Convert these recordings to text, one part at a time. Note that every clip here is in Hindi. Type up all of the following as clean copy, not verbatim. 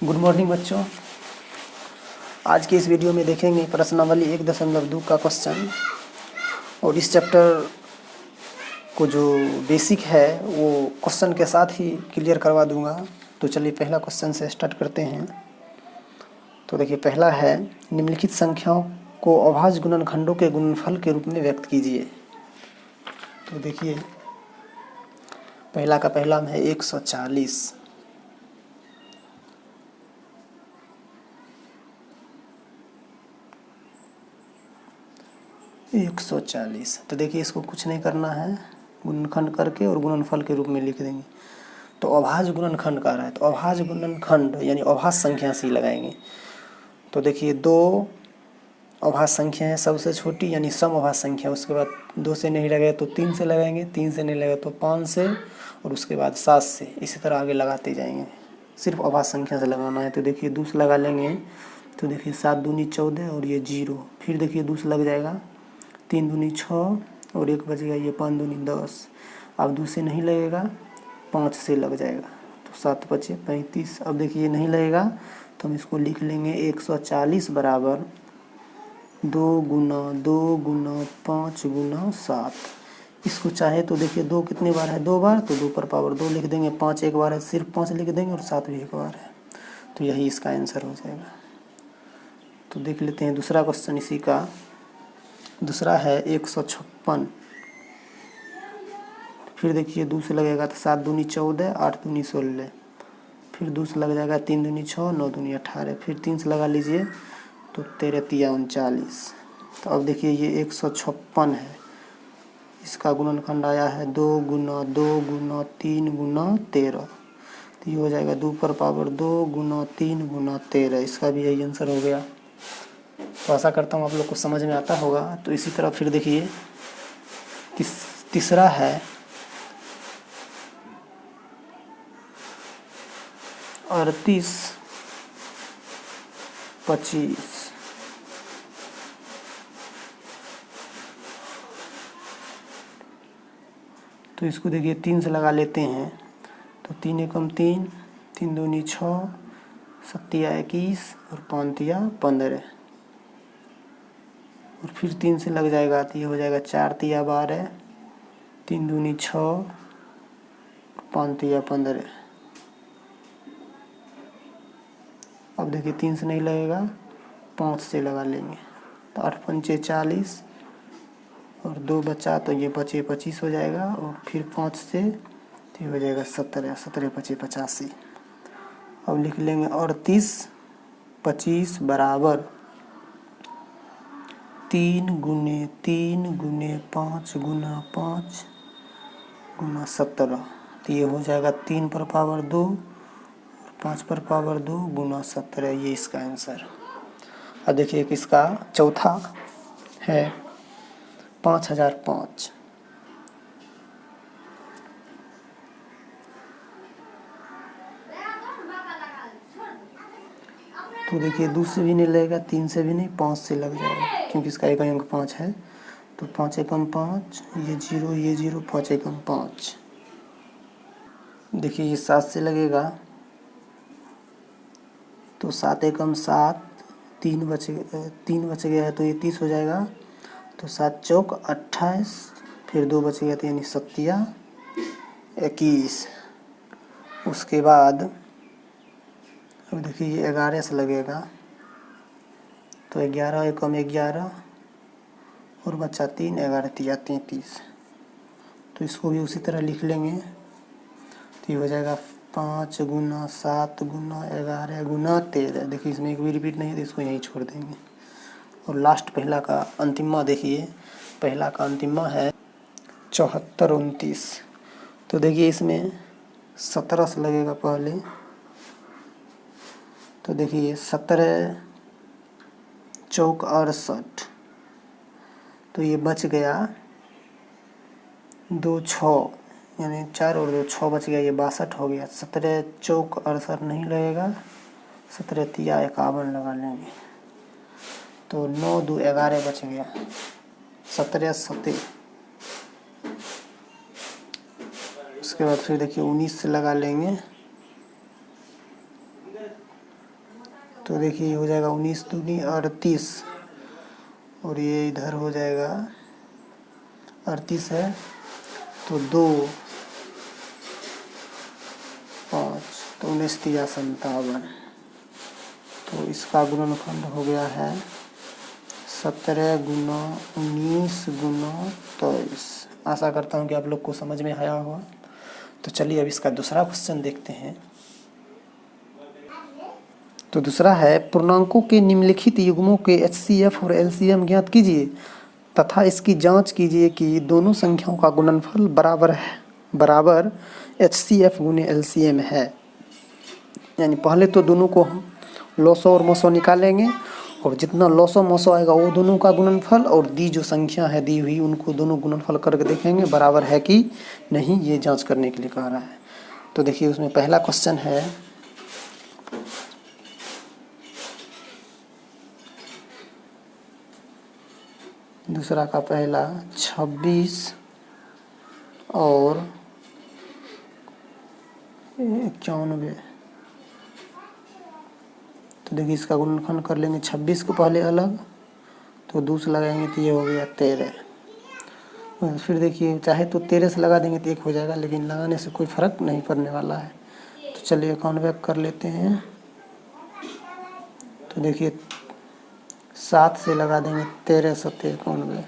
गुड मॉर्निंग बच्चों। आज के इस वीडियो में देखेंगे प्रश्नावली 1.2 का क्वेश्चन। और इस चैप्टर को जो बेसिक है वो क्वेश्चन के साथ ही क्लियर करवा दूंगा। तो चलिए पहला क्वेश्चन से स्टार्ट करते हैं। तो देखिए पहला है, निम्नलिखित संख्याओं को अभाज्य गुणनखंडों के गुणनफल के रूप में व्यक्त कीजिए। तो देखिए पहला का पहला में है 140। तो देखिए इसको कुछ नहीं करना है, गुणनखंड करके और गुणनफल के रूप में लिख देंगे। तो अभाज्य गुणनखंड का रहा है तो अभाज्य गुणनखंड यानी अभाज्य संख्या से ही लगाएंगे। तो देखिए दो अभाज्य संख्या है, सबसे छोटी यानी सम अभाज्य संख्या, उसके बाद 2 से नहीं लगाए तो 3 से लगाएंगे, 3 से नहीं लगाए तो 5 से, और उसके बाद 7 से, इसी तरह आगे लगाते जाएंगे। सिर्फ अभाज्य संख्या से लगाना है। तो देखिए 2 से लगा लेंगे तो देखिए 7 दूनी 14 और ये 0। फिर देखिए 2 से लग जाएगा, 3 दूनी 6 और 1 बचेगा, ये 5 दूनी 10। अब 2 से नहीं लगेगा, 5 से लग जाएगा तो 7 बचे 35। अब देखिए नहीं लगेगा तो हम इसको लिख लेंगे 140 बराबर 2 गुना 2 गुना 5 गुना 7। इसको चाहे तो देखिए 2 कितने बार है, 2 बार, तो 2 पर पावर 2 लिख देंगे। 5 एक बार है, सिर्फ 5 लिख देंगे, और 7 भी एक बार है। तो यही इसका आंसर हो जाएगा। तो देख लेते हैं दूसरा क्वेश्चन इसी का। दूसरा है 156। फिर देखिए 2 से लगेगा तो 7 दूनी 14, 8 दूनी 16। फिर 2 से लग जाएगा, 3 दूनी 6, 9 दूनी 18। फिर 3 से लगा लीजिए तो 13 तिया 39। तो अब देखिए ये 156 है, इसका गुणनखंड आया है 2 गुना 2 गुना 3 गुना 13। तो ये हो जाएगा 2 पर पावर 2 गुना 3 गुना 13। इसका भी यही आंसर हो गया। तो आशा करता हूँ आप लोग को समझ में आता होगा। तो इसी तरह फिर देखिए तीसरा है 38 25। तो इसको देखिए 3 से लगा लेते हैं तो 3 एकम 3, 3 दूनी 6, 7 21 और 5 तिया 15। और फिर 3 से लग जाएगा तो ये हो जाएगा 4 तिया 12, 3 दूनी 6, 5 तिया 15। अब देखिए 3 से नहीं लगेगा, 5 से लगा लेंगे तो 8 पंचे 40 और 2 बचा तो ये बचे 25 हो जाएगा। और फिर 5 से तो ये हो जाएगा 17, 17 बचे 85। अब लिख लेंगे 38 25 बराबर 3 गुने 3 गुने 5 गुना 5 गुना 17। तो ये हो जाएगा 3 पर पावर 2 और 5 पर पावर 2 गुना 17। ये इसका आंसर। अब देखिए कि इसका चौथा है 5005। तो देखिए 2 से भी नहीं लगेगा, 3 से भी नहीं, 5 से लग जाएगा क्योंकि इसका एक अंक 5 है। तो 5 एकम 5, ये 0 ये 0, 5 एकम 5। देखिए ये 7 से लगेगा तो 7 एकम 7, 3 बच गया है तो ये 30 हो जाएगा। तो 7 चौक 28, फिर 2 बच गया तो यानी 7 21। उसके बाद अब देखिए ये 11 से लगेगा तो 11 एकम 11 और बचा 3, 11 तिया 33। तो इसको भी उसी तरह लिख लेंगे तो ये हो जाएगा 5 गुना 7 गुना 11 गुना 13। देखिए इसमें एक भी रिपीट नहीं है तो इसको यहीं छोड़ देंगे। और लास्ट पहला का अंतिमा देखिए, पहला का अंतिमा है 74 29। तो देखिए इसमें 17 से लगेगा पहले। तो देखिए 17 चौक 68, तो ये बच गया 2 6 यानी 4 और 2 6 बच गया, ये 62 हो गया। 17 चौक 68 नहीं लगेगा, 17 तिया 51 लगा लेंगे तो 9 2 11 बच गया, 17 7। उसके बाद फिर देखिए 19 से लगा लेंगे तो देखिए ये हो जाएगा 19 दूनी 38 और ये इधर हो जाएगा 38 है तो 2 5 तो 19 3 57। तो इसका गुणनखंड हो गया है 17 गुना 19 गुना 23। आशा करता हूँ कि आप लोग को समझ में आया होगा। तो चलिए अब इसका दूसरा क्वेश्चन देखते हैं। तो दूसरा है पूर्णांकों के निम्नलिखित युग्मों के HCF और LCM ज्ञात कीजिए तथा इसकी जांच कीजिए कि दोनों संख्याओं का गुणनफल बराबर HCF गुने LCM है। यानी पहले तो दोनों को हम लॉसो और मोसो निकालेंगे और जितना लॉसो मोसो आएगा वो दोनों का गुणनफल और दी जो संख्या है दी हुई उनको दोनों गुणनफल करके देखेंगे बराबर है कि नहीं, ये जांच करने के लिए कह रहा है। तो देखिए उसमें पहला क्वेश्चन है दूसरा का पहला 26 और 91। तो देखिए इसका गुणनखंड कर लेंगे 26 को पहले अलग तो 2 से लगाएंगे तो ये हो गया 13। फिर देखिए चाहे तो 13 से लगा देंगे तो 1 हो जाएगा, लेकिन लगाने से कोई फ़र्क नहीं पड़ने वाला है। तो चलिए 91 कर लेते हैं। तो देखिए 7 से लगा देंगे 13 7 91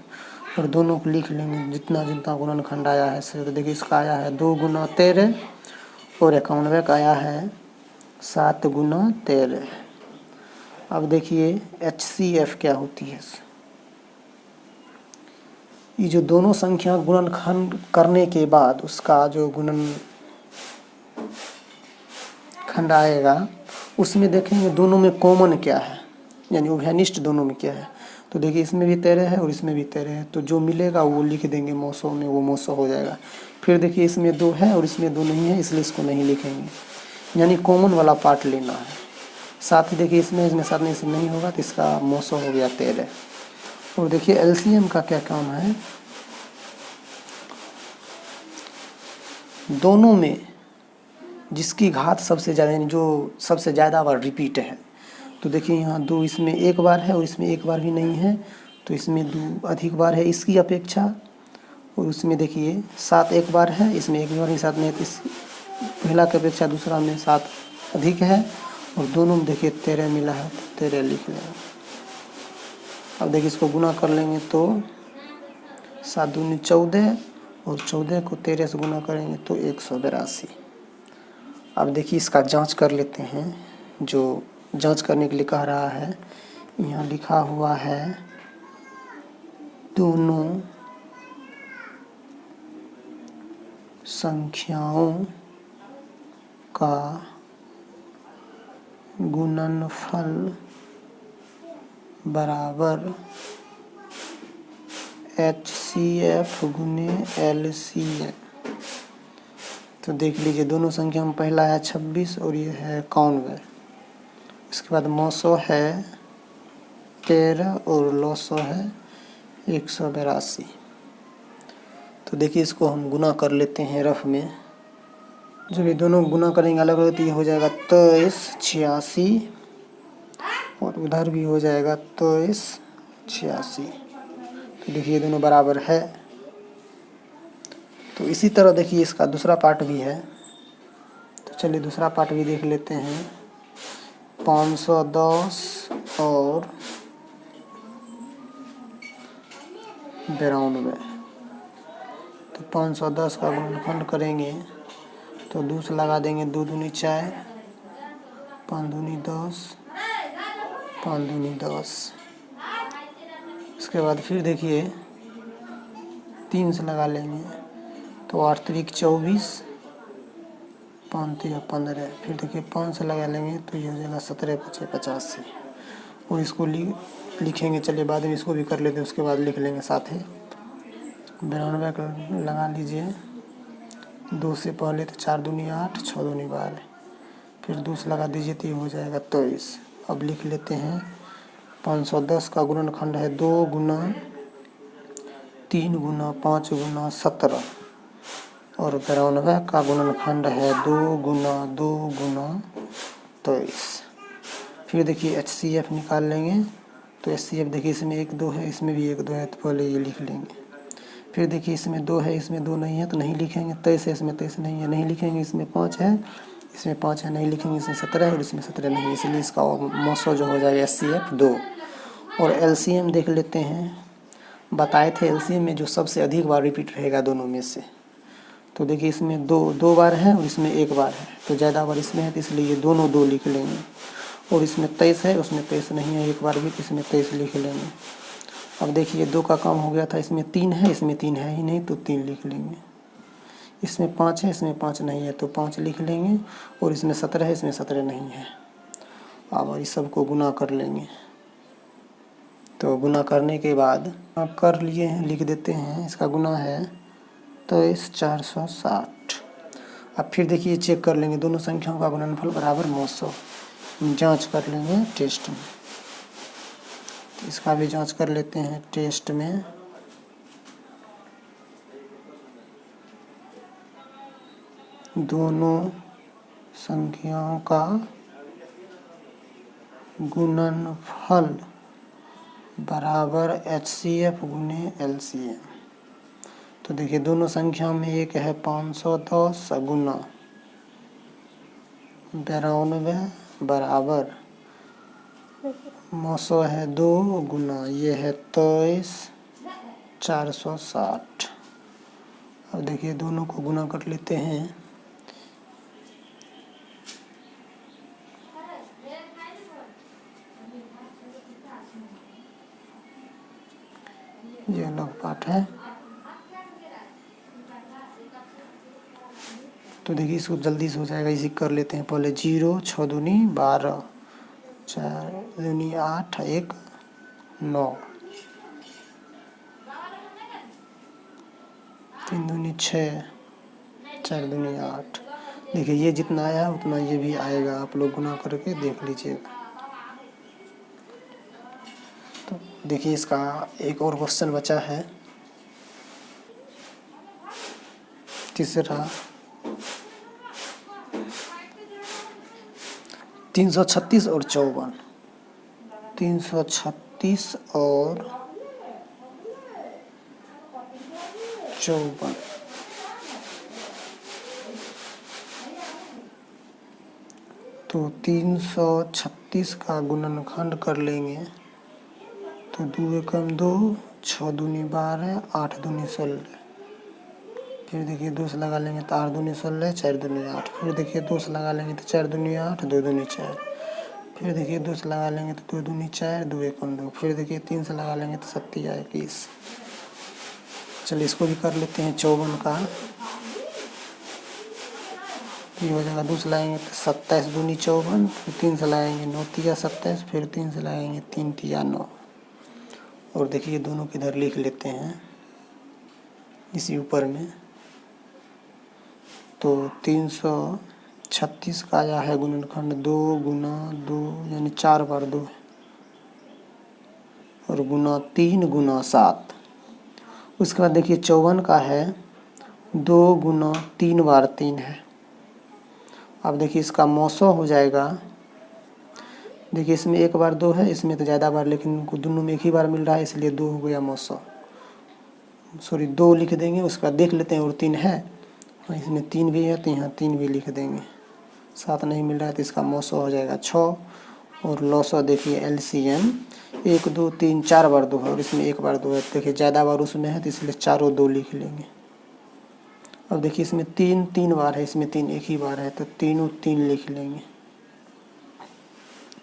और दोनों को लिख लेंगे जितना जितना गुणनखंड आया है से। तो देखिए इसका आया है 2 गुना 13 और 91 का आया है 7 गुना 13। अब देखिए HCF क्या होती है। ये जो दोनों संख्या गुणनखंड करने के बाद उसका जो गुणनखंड आएगा उसमें देखेंगे दोनों में कॉमन क्या है, यानी उभयनिष्ठ दोनों में क्या है। तो देखिए इसमें भी 13 है और इसमें भी 13 है, तो जो मिलेगा वो लिख देंगे मोसो में, वो मोसो हो जाएगा। फिर देखिए इसमें 2 है और इसमें 2 नहीं है, इसलिए इसको नहीं लिखेंगे, यानी कॉमन वाला पार्ट लेना है। साथ ही देखिए इसमें साथ में इसमें नहीं होगा तो इसका मोसो हो गया 13। और देखिए LCM का क्या काम है, दोनों में जिसकी घात सबसे ज़्यादा यानी जो सबसे ज़्यादा बार रिपीट है। तो देखिए यहाँ 2 इसमें 1 बार है और इसमें 1 बार भी नहीं है, तो इसमें 2 अधिक बार है इसकी अपेक्षा। और उसमें देखिए 7 1 बार है, इसमें 1 बार ही 7 नहीं, इस पहला की अपेक्षा दूसरा में 7 अधिक है और दोनों में देखिए 13 मिला है तो 13 लिख लेंगे। अब देखिए इसको गुना कर लेंगे तो 7 दूनी 14 और 14 को 13 से गुना करेंगे तो 182। अब देखिए इसका जांच कर लेते हैं। जो जांच करने के लिए कह रहा है यहाँ लिखा हुआ है दोनों संख्याओं का गुणनफल बराबर HCF गुने LCM। तो देख लीजिए दोनों संख्या में पहला है 26 और ये है 91। इसके बाद मोसो है 13 और लोसो है 182। तो देखिए इसको हम गुना कर लेते हैं रफ में। जब ये दोनों गुना करेंगे अलग अलग तो ये हो जाएगा 23 86 और उधर भी हो जाएगा 23 86। तो देखिए दोनों बराबर है। तो इसी तरह देखिए इसका दूसरा पार्ट भी है। तो चलिए दूसरा पार्ट भी देख लेते हैं। 510 और 92। तो 510 का गुणनखंड करेंगे तो 2 से लगा देंगे 2 दूनी 4 5 दूनी 10 5 दूनी 10। इसके बाद फिर देखिए 3 से लगा लेंगे तो 8 3 24 5 3 15। फिर देखिए 5 से लगा लेंगे तो ये हो जाएगा 17 5 85। और इसको लिखेंगे, चलिए बाद में इसको भी कर लेते हैं, उसके बाद लिख लेंगे साथ ही। 92 का लगा लीजिए 2 से पहले तो 4 दूनी 8 6 दूनी 12। फिर 2 से लगा दीजिए तो ये हो जाएगा 23। अब लिख लेते हैं 510 का गुणनखंड है 2 गुना 3 गुना 5 गुना 17 और 92 का गुणनखंड है 2 गुना 23। फिर देखिए HCF निकाल लेंगे तो HCF देखिए इसमें 1 2 है, इसमें भी 1 2 है, तो पहले ये लिख लेंगे। फिर देखिए इसमें 2 है, इसमें 2 नहीं है तो नहीं लिखेंगे। 23 है, इसमें 23 नहीं है, नहीं लिखेंगे। इसमें 5 है, इसमें 5 है, नहीं लिखेंगे। इसमें 17 है और इसमें 17 नहीं है, इसलिए इसका मोसो जो हो जाएगा HCF 2। और LCM देख लेते हैं। बताए थे LCM में जो सबसे अधिक बार रिपीट रहेगा दोनों में से। तो देखिए इसमें 2 बार है और इसमें 1 बार है, तो ज़्यादा बार इसमें है, तो इसलिए ये दोनों 2 लिख लेंगे। और इसमें 23 है, उसमें 23 नहीं है, 1 बार भी, इसमें 23 लिख लेंगे। अब देखिए 2 का काम हो गया था, इसमें 3 है, इसमें 3 है ही नहीं, तो 3 लिख लेंगे। इसमें 5 है, इसमें 5 नहीं है, तो 5 लिख लेंगे। और इसमें 17 है, इसमें 17 नहीं है। अब इस सबको गुना कर लेंगे। तो गुना करने के बाद आप कर लिए हैं, लिख देते हैं। इसका गुना है 23 460। अब फिर देखिए चेक कर लेंगे, दोनों संख्याओं का गुणनफल बराबर 900। जांच कर लेंगे टेस्ट में, तो इसका भी जांच कर लेते हैं टेस्ट में। दोनों संख्याओं का गुणनफल बराबर HCF गुने LCM। तो देखिए दोनों संख्या में एक है 510 गुना 92 बराबर 900 है 2 गुना ये है 23 460। अब देखिए दोनों को गुना कर लेते हैं। ये अलग पाठ है। तो देखिए इसको जल्दी से हो जाएगा, इसी कर लेते हैं। पहले 0 6 दूनी 12 4 दूनी 8 1 9 3 दूनी 6 4 दूनी 8। देखिए ये जितना आया उतना ये भी आएगा, आप लोग गुना करके देख लीजिएगा। तो देखिए इसका एक और क्वेश्चन बचा है, तीसरा। 336 और 54, 336 और 54। तो 336 का गुणनखंड कर लेंगे तो 2 एकम 2 6 दूनी 12 8 दूनी 16। फिर देखिए 2 से लगा लेंगे तो 8 दूनी 16 4 दूनी 8। फिर देखिए 2 से लगा लेंगे तो 4 दूनी 8 2 दूनी 4। फिर देखिए 2 से लगा लेंगे तो 2 दूनी 4 2 एकम 2। फिर देखिए 3 से लगा लेंगे तो 7 या 21। चलिए इसको भी कर लेते हैं 54 का। ये हो जाएगा 2 से लगाएंगे तो 27 दूनी 54। फिर 3 से लगाएंगे 9 तिया 27। फिर 3 से लगाएंगे 3 तिया 9। और देखिए दोनों के इधर लिख लेते हैं इसी ऊपर में। तो 336 का आया है गुणनखंड 2 गुना 2 यानी 4 बार 2 और गुना 3 गुना 7। उसके बाद देखिए 54 का है 2 गुना 3 बार 3 है। अब देखिए इसका 900 हो जाएगा। देखिए इसमें 1 बार 2 है, इसमें तो ज़्यादा बार, लेकिन दोनों में एक ही बार मिल रहा है, इसलिए 2 हो गया 900। सॉरी 2 लिख देंगे। उसका देख लेते हैं और 3 है, इसमें 3 भी है तो यहाँ 3 भी लिख देंगे। 7 नहीं मिल रहा है तो इसका 900 हो जाएगा 6 और 900। देखिए LCM 1 2 3 4 बार 2 है और इसमें 1 बार 2 है। देखिए ज़्यादा बार उसमें है तो इसलिए चारों 2 लिख लेंगे। अब देखिए इसमें 3 बार है, इसमें 3 एक ही बार है, तो तीनों 3 लिख लेंगे।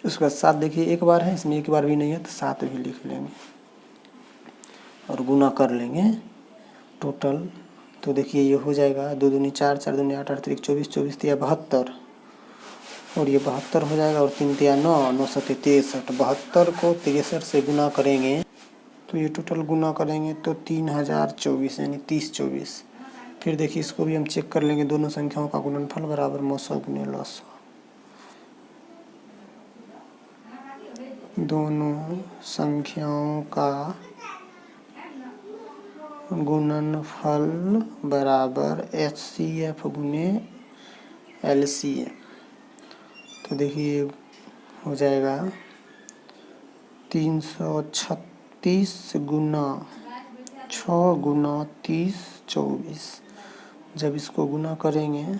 उसके बाद 7 देखिए 1 बार है, इसमें 1 बार भी नहीं है तो 7 भी लिख लेंगे और गुना कर लेंगे टोटल। तो देखिए ये हो जाएगा 2 दूनी 4 4 दूनी 8 8 3 24 24 तिया 72 और ये 72 हो जाएगा। और 3 तिया 9 9 7 63। 72 को 63 से गुना करेंगे तो ये टोटल गुना करेंगे तो 3024 यानी 30 24। फिर देखिए इसको भी हम चेक कर लेंगे, दोनों संख्याओं का गुणनफल बराबर 900 गुने 900। दोनों संख्याओं का गुणनफल बराबर HCF गुने LCM। तो देखिए हो जाएगा 336 गुना 6 गुना 30 24। जब इसको गुना करेंगे,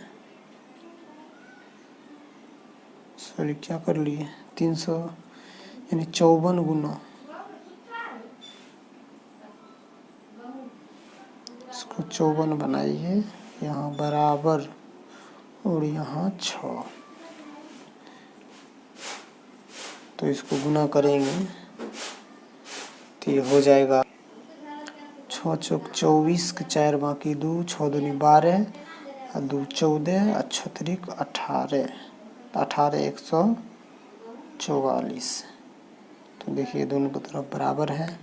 सॉरी क्या कर लिए, 300 यानी 54 गुना, इसको 54 बनाइए, यहाँ बराबर और यहाँ 6, तो इसको गुना करेंगे तो ये हो जाएगा 6 चौक 24 के 4 बाकी 2, 6 दूनी 12 और 2 14 और 6 त्रिक 18, 18 144। तो देखिए दोनों की तरफ बराबर है।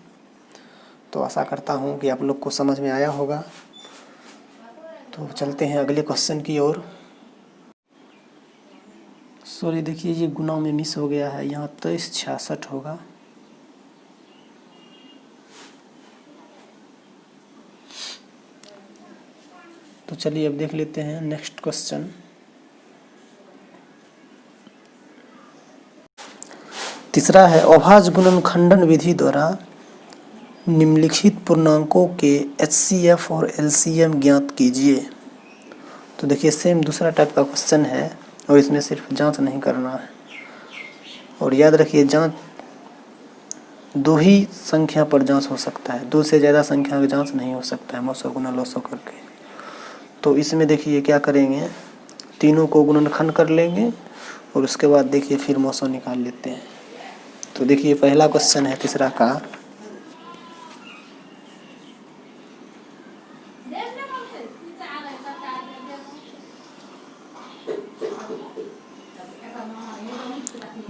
तो आशा करता हूँ कि आप लोग को समझ में आया होगा। तो चलते हैं अगले क्वेश्चन की ओर। सॉरी देखिए ये गुना में मिस हो गया है, यहाँ 2366 होगा। तो चलिए अब देख लेते हैं नेक्स्ट क्वेश्चन। तीसरा है अभाज्य गुणनखंडन विधि द्वारा निम्नलिखित पूर्णांकों के HCF और LCM ज्ञात कीजिए। तो देखिए सेम दूसरा टाइप का क्वेश्चन है और इसमें सिर्फ जांच नहीं करना है। और याद रखिए जांच दो ही संख्या पर जांच हो सकता है, दो से ज़्यादा संख्या की जांच नहीं हो सकता है मौसो गुना लौसो करके। तो इसमें देखिए क्या करेंगे, तीनों को गुणनखंड कर लेंगे और उसके बाद देखिए फिर मौसो निकाल लेते हैं। तो देखिए पहला क्वेश्चन है तीसरा का,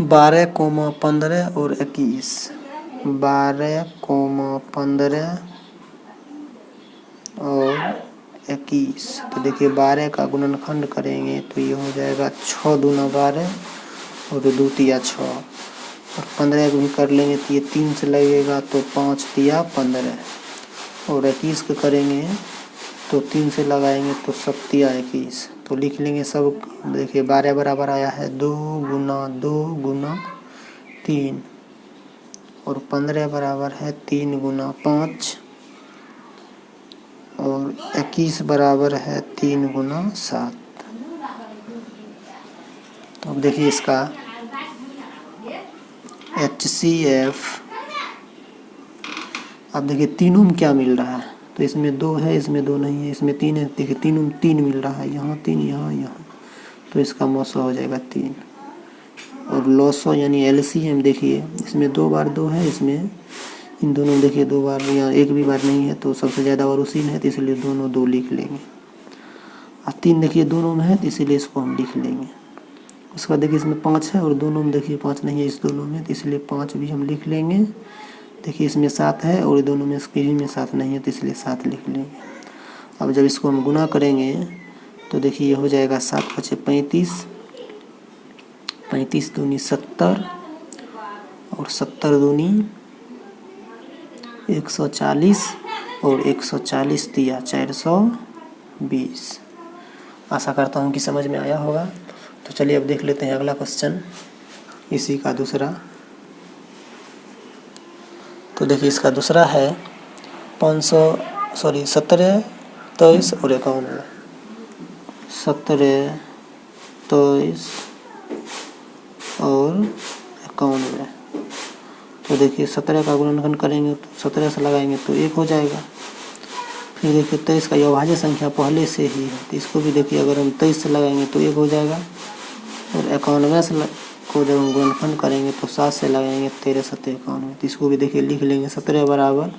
बारह कोमा 15 और 21, 12,15 और 21। तो देखिए 12 का गुणनखंड करेंगे तो ये हो जाएगा 6 दूना 12 और 2 तिया 6, और 15 भी कर लेंगे तो ये 3 से लगेगा तो 5 तिया 15, और 21 का करेंगे तो 3 से लगाएंगे तो 7 तिया 21। तो लिख लेंगे सब। देखिए 12 बराबर आया है 2 गुना 3, और 15 बराबर है 3 गुना 5, और 21 बराबर है 3 गुना 7। तो अब देखिए इसका HCF, अब देखिए तीनों में क्या मिल रहा है, तो इसमें 2 है, इसमें 2 नहीं है, इसमें 3 है। देखिए तीनों में 3 मिल रहा है, यहाँ 3 यहाँ, तो इसका मौसो हो जाएगा 3। और लौसो यानी LCM देखिए इसमें 2 बार 2 है, इसमें इन दोनों देखिए 2 बार, यहाँ एक भी बार नहीं है, तो सबसे ज़्यादा और उसी में है, तो इसलिए दोनों 2 लिख लेंगे। और 3 देखिए दोनों में है, तो इसीलिए इसको हम लिख लेंगे। उसके बाद देखिए इसमें 5 है और दोनों में देखिए 5 नहीं है इस दोनों में, तो इसलिए 5 भी हम लिख लेंगे। देखिए इसमें 7 है और दोनों में किसी में 7 नहीं है, तो इसलिए 7 लिख लेंगे। अब जब इसको हम गुना करेंगे तो देखिए ये हो जाएगा 7 × 35, 35 दूनी 70, और 70 दूनी 140, और 140 तिया 420। आशा करता हूँ कि समझ में आया होगा। तो चलिए अब देख लेते हैं अगला क्वेश्चन, इसी का दूसरा। तो देखिए इसका दूसरा है 17, 23 और 51, 17, 23 और 51। तो देखिए 17 का गुणनखंड करेंगे तो 17 से लगाएंगे तो 1 हो जाएगा। फिर देखिए 23 का अभाज्य संख्या पहले से ही है, तो इसको भी देखिए अगर हम 23 से लगाएंगे तो 1 हो जाएगा। और 91 से को जब हम गुणनखंड करेंगे तो 7 से लगाएंगे 13 7 91, तो इसको भी देखिए लिख लेंगे 17 बराबर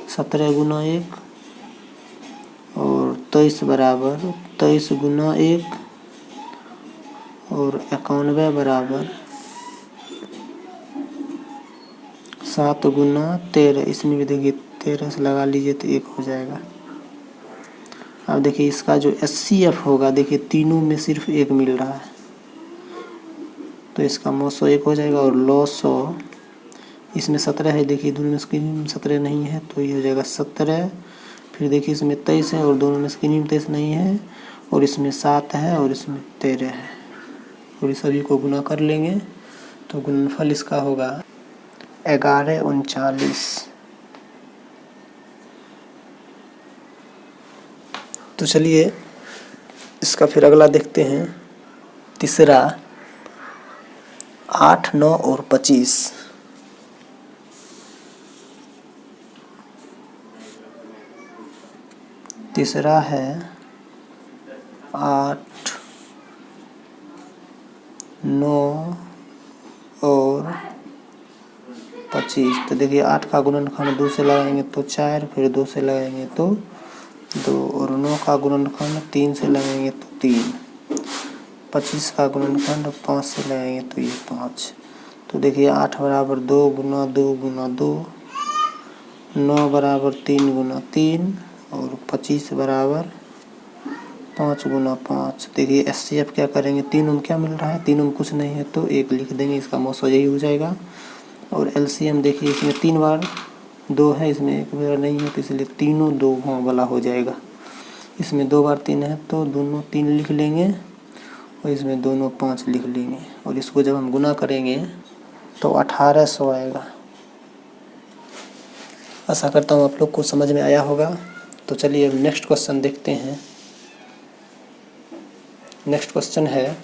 17 गुना 1, और 23 बराबर 23 गुना 1, और 91 बराबर 7 गुना 13। इसमें भी देखिए 13 से लगा लीजिए तो 1 हो जाएगा। अब देखिए इसका जो HCF होगा, देखिए तीनों में सिर्फ 1 मिल रहा है, तो इसका मौसो 1 हो जाएगा। और लौसो इसमें 17 है, देखिए दोनों में स्क्रीन में 17 नहीं है, तो ये हो जाएगा 17। फिर देखिए इसमें 23 है और दोनों में स्क्रीन में 23 नहीं है, और इसमें 7 है और इसमें 13 है, और इस सभी को गुना कर लेंगे तो गुणनफल इसका होगा 1139। तो चलिए इसका फिर अगला देखते हैं। तीसरा 8, 9 और 25। तीसरा है 8, 9 और 25। तो देखिए 8 का गुणनखंड 2 से लगाएंगे तो 4, फिर 2 से लगाएंगे तो 2, और 9 का गुणनखंड 3 से लगाएंगे तो 3, 25 का गुणनखंड 5 से लगाएंगे तो ये 5। तो देखिए 8 बराबर 2 गुना 2 गुना 2, 9 बराबर 3 गुना 3 और 25 बराबर 5 गुना 5। देखिए एचसीएफ क्या करेंगे, 3 उन क्या मिल रहा है, 3 उन कुछ नहीं है तो 1 लिख देंगे, इसका मौसा यही हो जाएगा। और एलसीएम देखिए इसमें 3 बार 2 है, इसमें 1 बार नहीं है, तो इसलिए तीनों 2 वाला हो जाएगा। इसमें 2 बार 3 है तो दोनों 3 लिख लेंगे और इसमें दोनों 5 लिख लेंगे। और इसको जब हम गुना करेंगे तो 1800 आएगा। आशा करता हूँ आप लोग को समझ में आया होगा। तो चलिए अब नेक्स्ट क्वेश्चन देखते हैं। नेक्स्ट क्वेश्चन है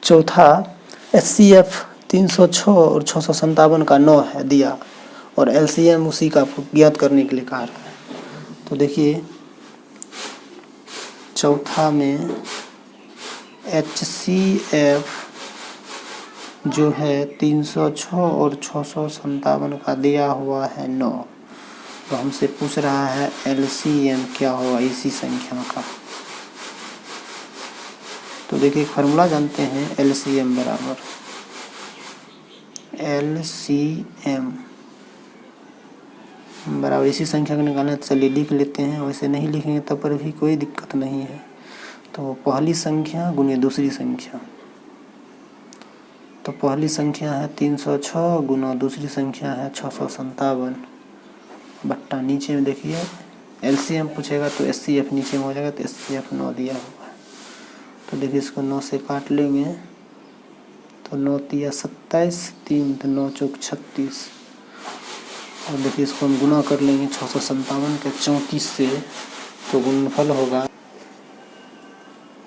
चौथा, HCF 306 और 657 का 9 है दिया और LCM उसी का ज्ञात करने के लिए कहा रहा है। तो देखिए चौथा में HCF जो है 306 और 657 का दिया हुआ है 9, तो हमसे पूछ रहा है LCM क्या होगा इसी संख्या का। तो देखिए फार्मूला जानते हैं, LCM बराबर LCM बराबर इसी संख्या का निकालना। चलिए लिख लेते हैं, वैसे नहीं लिखेंगे तब पर भी कोई दिक्कत नहीं है। तो पहली संख्या गुने दूसरी संख्या, तो पहली संख्या है 306 गुना दूसरी संख्या है 657 बट्टा नीचे में देखिए LCM पूछेगा तो HCF नीचे में हो जाएगा, तो HCF 9 दिया हुआ है। तो देखिए इसको 9 से काट लेंगे तो 9 तिया 27, 3 तो 9 चौक 36। और देखिए इसको हम गुना कर लेंगे 657 के 34 से, तो गुणनफल होगा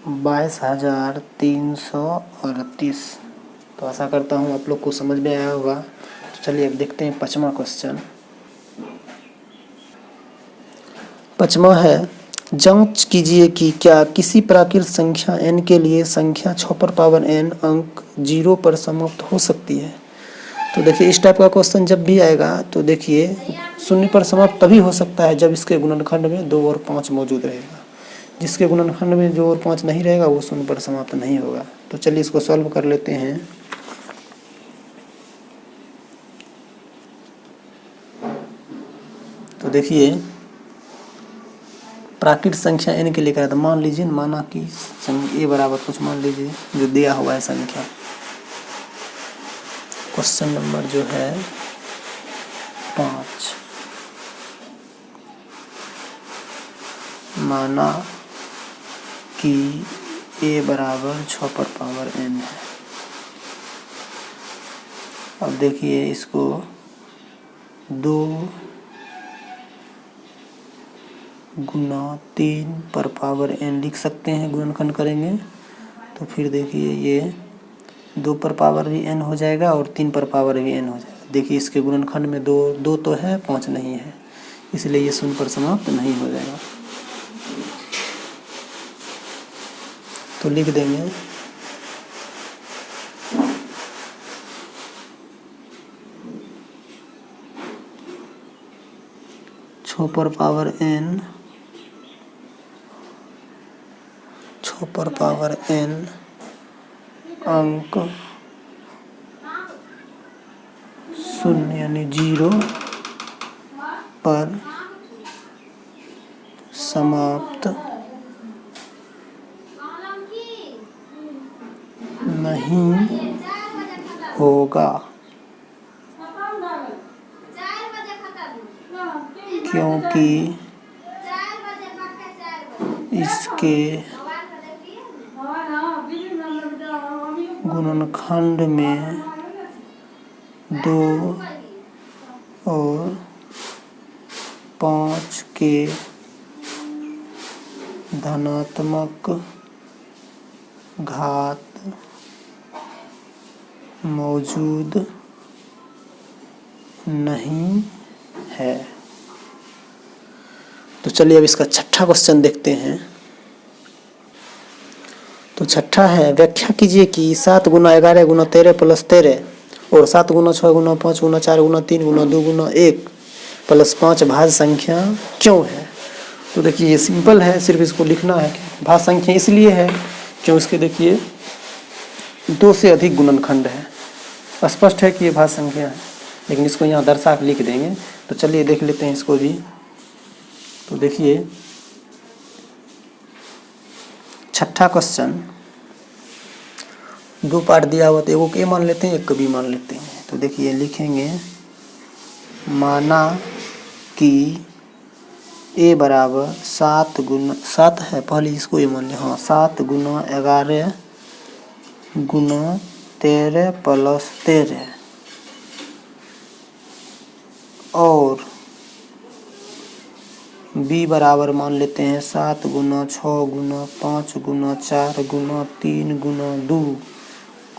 22,338। तो आशा करता हूँ आप लोग को समझ में आया होगा। तो चलिए अब देखते हैं पाँचवा क्वेश्चन। पाँचवा है, जांच कीजिए कि क्या किसी प्राकृत संख्या n के लिए संख्या 6 पर पावर n अंक 0 पर समाप्त हो सकती है। तो देखिए इस टाइप का क्वेश्चन जब भी आएगा तो देखिए 0 पर समाप्त तभी हो सकता है जब इसके गुणनखंड में 2 और 5 मौजूद रहेगा। जिसके गुणनखंड में 2 और 5 नहीं रहेगा वो 0 पर समाप्त नहीं होगा। तो चलिए इसको सॉल्व कर लेते हैं। तो देखिए प्राकृत संख्या n के लिए कहा था, मान लीजिए माना कि a बराबर कुछ मान लीजिए जो दिया हुआ है संख्या। क्वेश्चन नंबर जो है 5, माना कि a बराबर 6 पर पावर n है। अब देखिए इसको 2 गुना 3 पर पावर n लिख सकते हैं, गुणनखंड करेंगे तो फिर देखिए ये 2 पर पावर भी n हो जाएगा और 3 पर पावर भी n हो जाएगा। देखिए इसके गुणनखंड में 2 तो है, 5 नहीं है, इसलिए ये 0 पर समाप्त नहीं हो जाएगा। तो लिख देंगे 6 पर पावर n, 6 पर पावर n अंक 0 यानी 0 पर समाप्त नहीं होगा, क्योंकि इसके गुणनखंड में 2 और 5 के धनात्मक घात मौजूद नहीं है। तो चलिए अब इसका छठा क्वेश्चन देखते हैं। तो छठा है, व्याख्या कीजिए कि 7 × 11 × 13 + 13 और 7 × 6 × 5 × 4 × 3 × 2 × 1 + 5 भाज्य संख्या क्यों है। तो देखिए ये सिंपल है, सिर्फ इसको लिखना है। भाज्य संख्या इसलिए है क्यों उसके देखिए 2 से अधिक गुणनखंड है। स्पष्ट है कि ये भाज्य संख्या है, लेकिन इसको यहाँ दर्शा के लिख देंगे। तो चलिए देख लेते हैं इसको भी। तो देखिए छठा क्वेश्चन, 2 पार्ट दिया हुआ, तो एगो के मान लेते हैं, एक को भी मान लेते हैं। तो देखिए लिखेंगे, माना कि a बराबर 7 × 7 है, पहले इसको ये मान लिया, हाँ 7 × 11 × 13 + 13 और b बराबर मान लेते हैं 7 × 6 × 5 × 4 × 3 × 2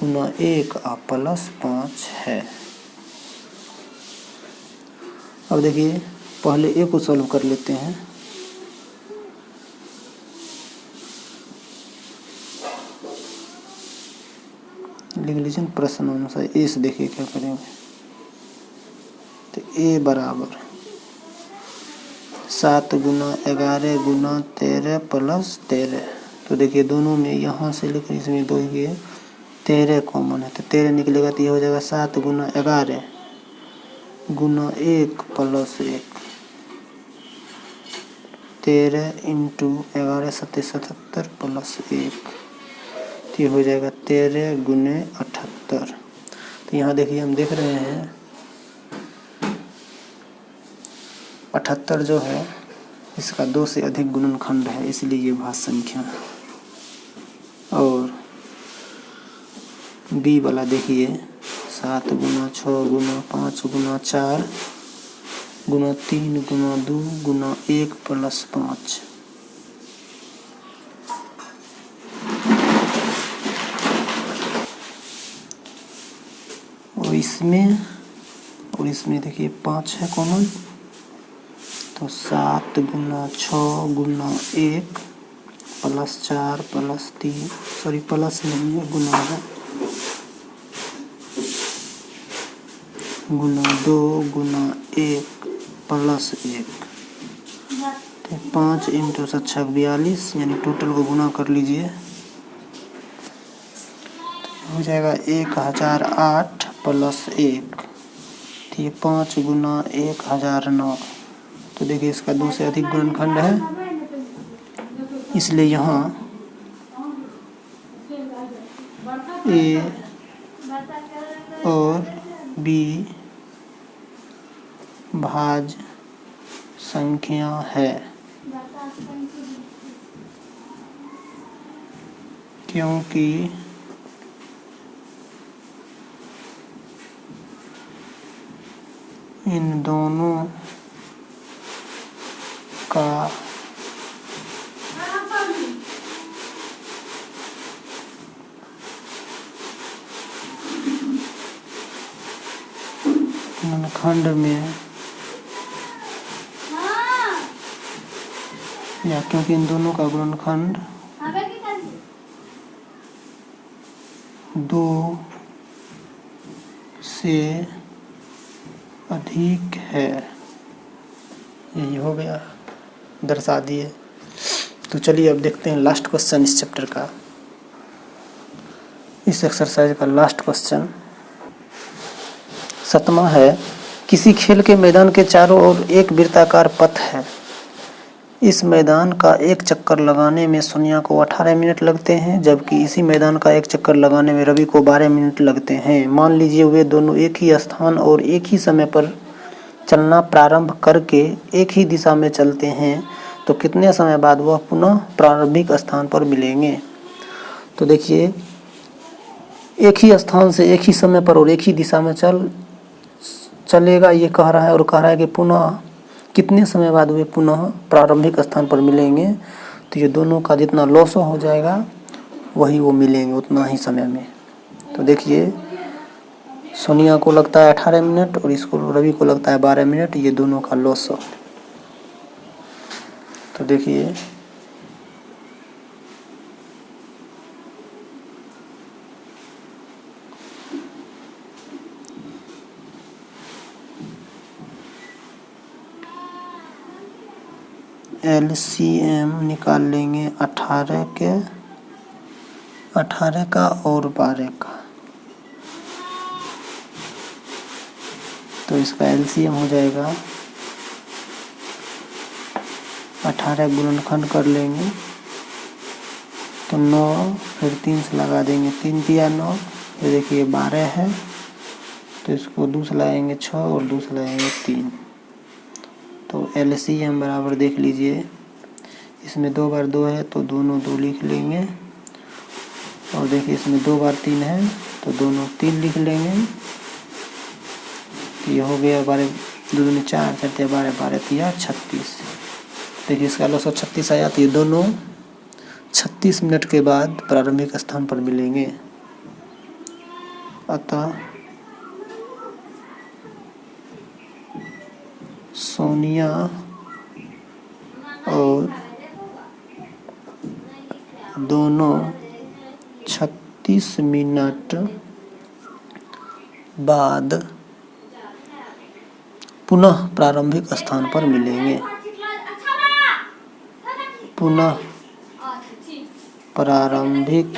× 1 + 5 है। अब देखिए पहले ए को सॉल्व कर लेते हैं। लिख लीजिए प्रश्न अनुसार, ए से देखिए क्या करेंगे। तो ए बराबर 7 × 11 × 13 + 13। तो देखिए दोनों में यहाँ से लेकर इसमें 2 ये 13 कॉमन है, तो 13 निकलेगा तो ये हो जाएगा 7 × 11 × 1 + 1, 13 × 11 = 77 + 1, तो ये हो जाएगा 13 × 78। तो यहाँ देखिए हम देख रहे हैं 78 जो है इसका 2 से अधिक गुणनखंड है, इसलिए ये भाज्य संख्या है। और बी वाला देखिए 7 × 6 × 5 × 4 × 3 × 2 × 1 + 5। और इसमें देखिए 5 है कॉमन, तो 7 × 6 × 1 + 4 + 3, सॉरी प्लस नहीं है, गुना है, गुना 2 × 1 + 1, तो 5 × 7 = 42, यानी टोटल को गुना कर लीजिए तो हो जाएगा 1008 + 1, तो ये 5 × 1009। तो देखिए इसका 2 से अधिक गुणनखंड है, इसलिए यहाँ ए और बी भाज्य संख्या है, क्योंकि इन दोनों का गुणनखंड में, या क्योंकि इन दोनों का गुणनखंड 2 से अधिक है। यही हो गया, दर्शा दिए। तो चलिए अब देखते हैं लास्ट क्वेश्चन इस चैप्टर का, इस एक्सरसाइज का लास्ट क्वेश्चन 7वां है, किसी खेल के मैदान के चारों ओर एक वृत्ताकार पथ है। इस मैदान का एक चक्कर लगाने में सोनिया को 18 मिनट लगते हैं, जबकि इसी मैदान का एक चक्कर लगाने में रवि को 12 मिनट लगते हैं। मान लीजिए वे दोनों एक ही स्थान और एक ही समय पर चलना प्रारंभ करके एक ही दिशा में चलते हैं, तो कितने समय बाद वह पुनः प्रारंभिक स्थान पर मिलेंगे। तो देखिए एक ही स्थान से एक ही समय पर और एक ही दिशा में चलेगा, ये कह रहा है। और कह रहा है कि पुनः कितने समय बाद वे पुनः प्रारंभिक स्थान पर मिलेंगे। तो ये दोनों का जितना लॉस हो जाएगा वही वो मिलेंगे उतना ही समय में। तो देखिए सोनिया को लगता है 18 मिनट और इसको रवि को लगता है 12 मिनट, ये दोनों का लॉस हो। तो देखिए LCM निकाल लेंगे 18 का और 12 का। तो इसका LCM हो जाएगा 18 गुणनखंड कर लेंगे तो 9, फिर 3 से लगा देंगे, 3 तिया 9, ये देखिए 12 है। तो इसको 2 से लगाएंगे 6 और 2 से लगाएंगे 3। तो LCM बराबर देख लीजिए, इसमें 2 बार 2 है तो दोनों 2 लिख लेंगे। और देखिए इसमें 2 बार 3 है तो दोनों 3 लिख लेंगे। तो ये हो गया 12 2 दूनी 4, 4 तिया 12, 12 तिया 36। देखिए इसका लॉस 36 आया। तो ये दोनों 36 मिनट के बाद प्रारंभिक स्थान पर मिलेंगे। अतः सोनिया और दोनों 36 मिनट बाद पुनः प्रारंभिक स्थान पर मिलेंगे। पुनः प्रारंभिक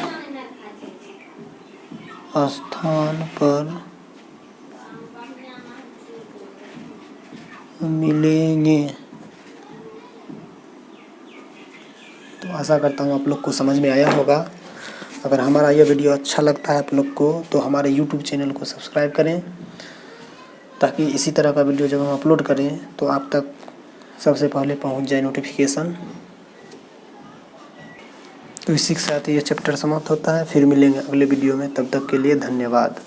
स्थान पर मिलेंगे। तो आशा करता हूँ आप लोग को समझ में आया होगा। अगर हमारा यह वीडियो अच्छा लगता है आप लोग को तो हमारे YouTube चैनल को सब्सक्राइब करें, ताकि इसी तरह का वीडियो जब हम अपलोड करें तो आप तक सबसे पहले पहुंच जाए नोटिफिकेशन। तो इसी के साथ ये चैप्टर समाप्त होता है। फिर मिलेंगे अगले वीडियो में, तब तक के लिए धन्यवाद।